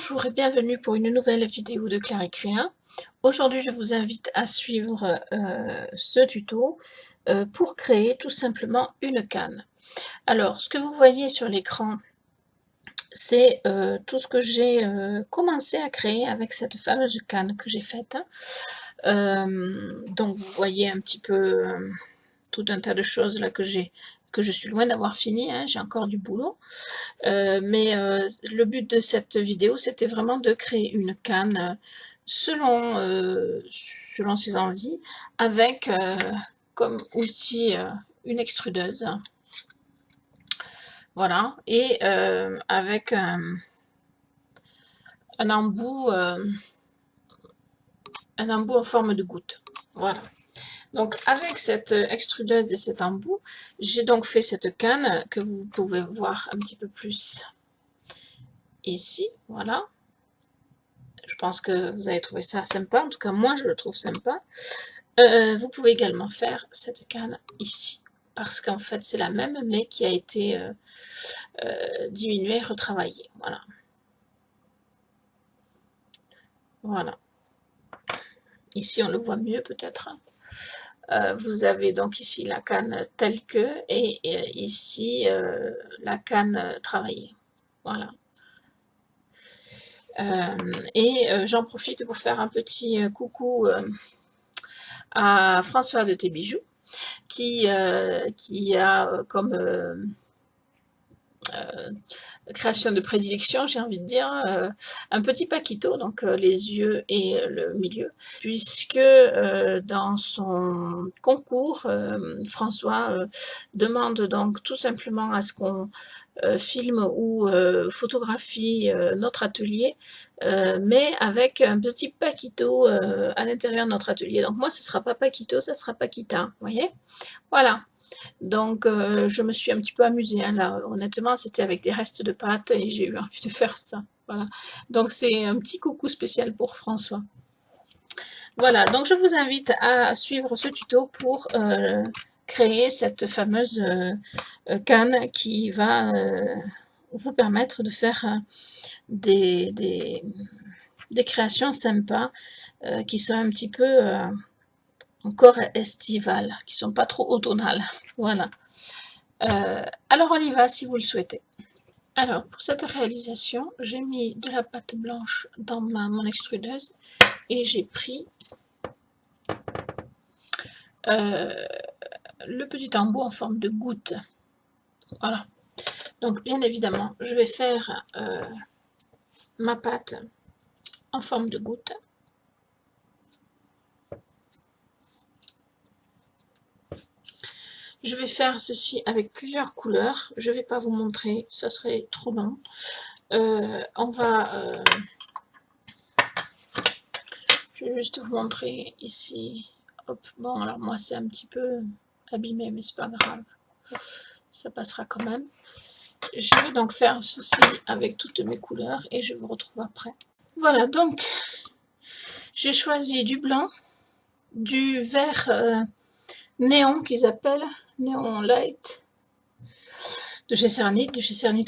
Bonjour et bienvenue pour une nouvelle vidéo de Claricréa. Aujourd'hui, je vous invite à suivre ce tuto pour créer tout simplement une canne. Alors, ce que vous voyez sur l'écran, c'est tout ce que j'ai commencé à créer avec cette fameuse canne que j'ai faite. Donc, vous voyez un petit peu tout un tas de choses là que je suis loin d'avoir fini, hein, j'ai encore du boulot. Mais le but de cette vidéo, c'était vraiment de créer une canne selon, selon ses envies, avec comme outil une extrudeuse. Voilà, et avec un embout en forme de goutte. Voilà. Donc avec cette extrudeuse et cet embout, j'ai donc fait cette canne que vous pouvez voir un petit peu plus ici. Voilà. Je pense que vous allez trouver ça sympa. En tout cas, moi, je le trouve sympa. Vous pouvez également faire cette canne ici. Parce qu'en fait, c'est la même, mais qui a été diminuée, retravaillée. Voilà. Voilà. Ici, on le voit mieux peut-être. Vous avez donc ici la canne telle que, et ici, la canne travaillée. Voilà. J'en profite pour faire un petit coucou à François de Tes Bijoux, qui a comme création de prédilection, j'ai envie de dire, un petit paquito, donc les yeux et le milieu, puisque dans son concours, François demande donc tout simplement à ce qu'on filme ou photographie notre atelier, mais avec un petit paquito à l'intérieur de notre atelier. Donc moi, ce ne sera pas paquito, ça sera paquita, vous voyez? Voilà. Donc, je me suis un petit peu amusée, hein, là, honnêtement, c'était avec des restes de pâtes et j'ai eu envie de faire ça. Voilà. Donc, c'est un petit coucou spécial pour François. Voilà, donc je vous invite à suivre ce tuto pour créer cette fameuse canne qui va vous permettre de faire des créations sympas qui sont un petit peu encore estivales, qui sont pas trop automnales. Voilà. Alors on y va si vous le souhaitez. Alors pour cette réalisation, j'ai mis de la pâte blanche dans mon extrudeuse et j'ai pris le petit embout en forme de goutte. Voilà. Donc bien évidemment, je vais faire ma pâte en forme de goutte. Je vais faire ceci avec plusieurs couleurs. Je ne vais pas vous montrer, ça serait trop long. On va... je vais juste vous montrer ici. Hop, bon, alors moi c'est un petit peu abîmé, mais c'est pas grave. Ça passera quand même. Je vais donc faire ceci avec toutes mes couleurs et je vous retrouve après. Voilà, donc j'ai choisi du blanc, du vert néon qu'ils appellent, néon light, de chez Cernit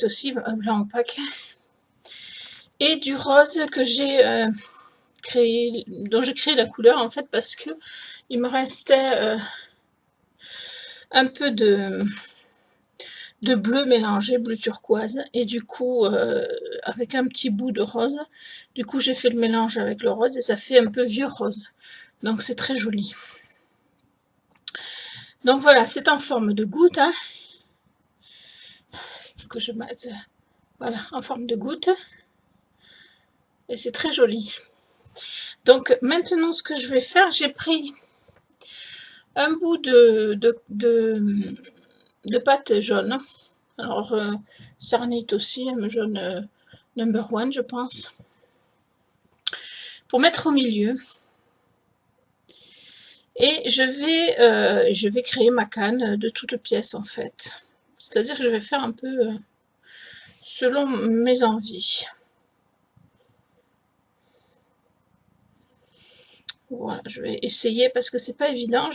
aussi, blanc opaque, et du rose que j'ai créé, dont j'ai créé la couleur en fait parce que il me restait un peu de bleu mélangé, bleu turquoise, et du coup avec un petit bout de rose, du coup j'ai fait le mélange avec le rose et ça fait un peu vieux rose, donc c'est très joli. Donc voilà, c'est en forme de goutte, hein. Il faut que je mette, voilà, en forme de goutte, et c'est très joli. Donc maintenant ce que je vais faire, j'ai pris un bout de pâte jaune, alors Cernit aussi, un jaune number one je pense, pour mettre au milieu. Et je vais créer ma canne de toutes pièces en fait. C'est-à-dire que je vais faire un peu selon mes envies. Voilà, je vais essayer parce que c'est pas évident.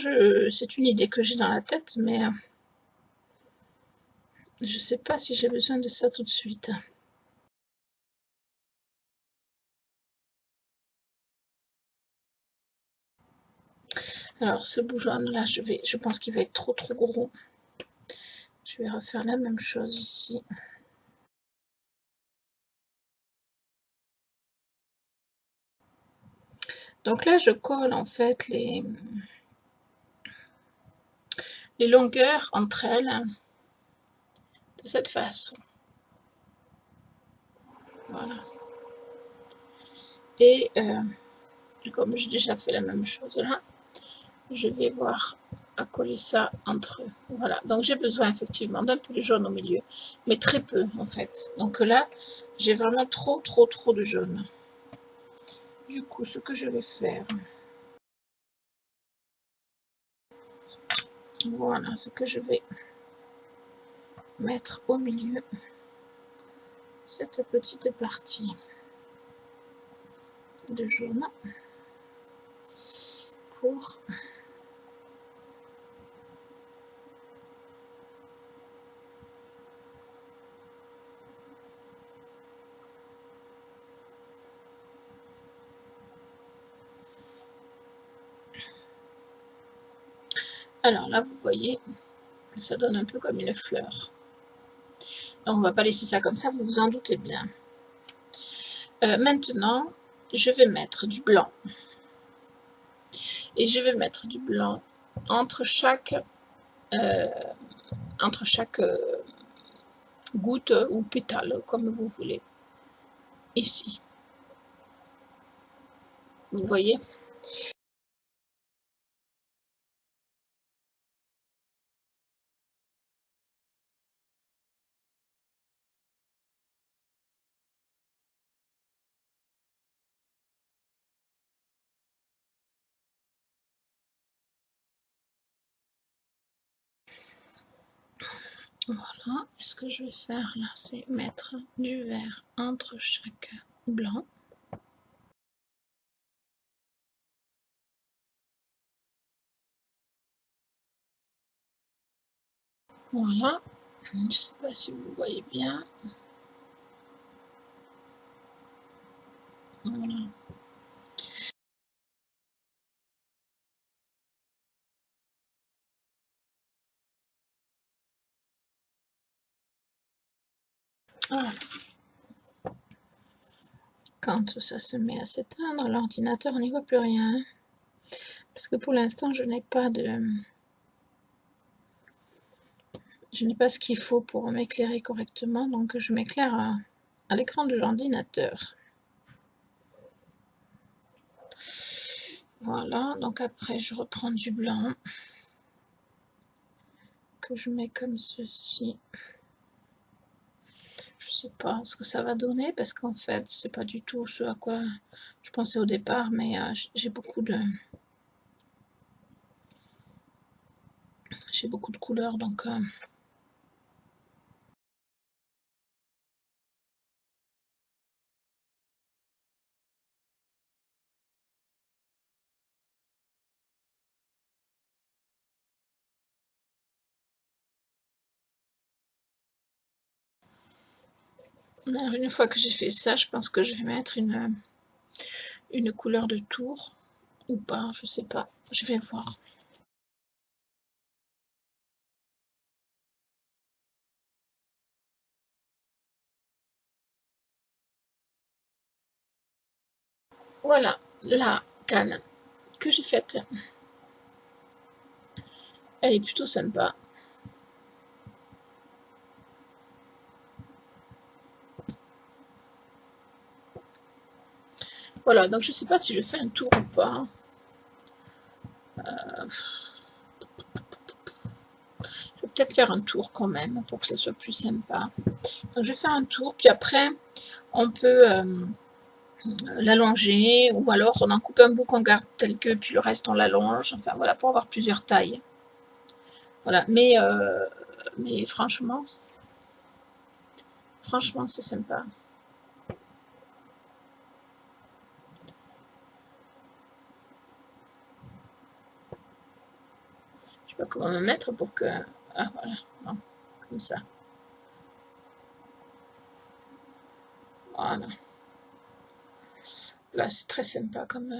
C'est une idée que j'ai dans la tête, mais je sais pas si j'ai besoin de ça tout de suite. Alors ce bout jaune là, je pense qu'il va être trop gros. Je vais refaire la même chose ici. Donc là, je colle en fait les longueurs entre elles de cette façon. Voilà. Et comme j'ai déjà fait la même chose là, je vais voir à coller ça entre eux. Voilà, donc j'ai besoin effectivement d'un peu de jaune au milieu, mais très peu en fait. Donc là, j'ai vraiment trop de jaune. Du coup, ce que je vais faire, voilà ce que je vais mettre au milieu, cette petite partie de jaune pour alors là, vous voyez que ça donne un peu comme une fleur. Donc on va pas laisser ça comme ça, vous vous en doutez bien. Maintenant, je vais mettre du blanc. Et je vais mettre du blanc entre chaque goutte ou pétale, comme vous voulez. Ici. Vous voyez? Voilà. Ce que je vais faire là, c'est mettre du vert entre chaque blanc. Voilà. Je ne sais pas si vous voyez bien. Voilà. Voilà. Quand ça se met à s'éteindre, l'ordinateur n'y voit plus rien. Parce que pour l'instant, je n'ai pas ce qu'il faut pour m'éclairer correctement, donc je m'éclaire à l'écran de l'ordinateur. Voilà, donc après je reprends du blanc que je mets comme ceci. Je sais pas ce que ça va donner parce qu'en fait c'est pas du tout ce à quoi je pensais au départ, mais j'ai beaucoup de couleurs, donc une fois que j'ai fait ça, je pense que je vais mettre une couleur de tour ou pas, je sais pas, je vais voir. Voilà la canne que j'ai faite, elle est plutôt sympa. Voilà, donc je sais pas si je fais un tour ou pas. Je vais peut-être faire un tour quand même pour que ce soit plus sympa. Donc je vais faire un tour, puis après on peut l'allonger, ou alors on en coupe un bout qu'on garde tel que, puis le reste on l'allonge, enfin voilà, pour avoir plusieurs tailles. Voilà, mais franchement c'est sympa. Je sais pas comment me mettre pour que... Ah voilà, non, comme ça. Voilà. Là c'est très sympa comme...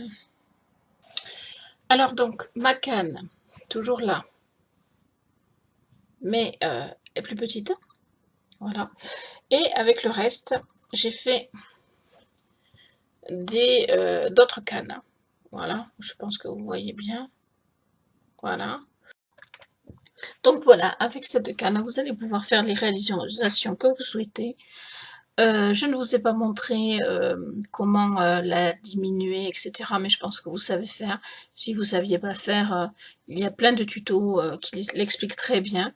Alors donc, ma canne, toujours là, mais est plus petite, voilà. Et avec le reste, j'ai fait d'autres cannes. Voilà, je pense que vous voyez bien. Voilà. Donc voilà, avec cette canne, vous allez pouvoir faire les réalisations que vous souhaitez. Je ne vous ai pas montré comment la diminuer, etc. Mais je pense que vous savez faire. Si vous ne saviez pas faire, il y a plein de tutos qui l'expliquent très bien.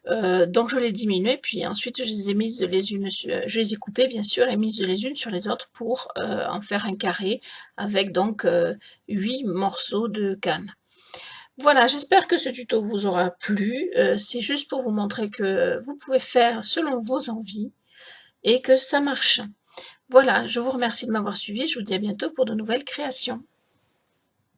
Donc je l'ai diminué, puis ensuite je les ai mises les unes je les ai coupées bien sûr et mises les unes sur les autres pour en faire un carré avec donc 8 morceaux de canne. Voilà, j'espère que ce tuto vous aura plu. C'est juste pour vous montrer que vous pouvez faire selon vos envies et que ça marche. Voilà, je vous remercie de m'avoir suivi. Je vous dis à bientôt pour de nouvelles créations.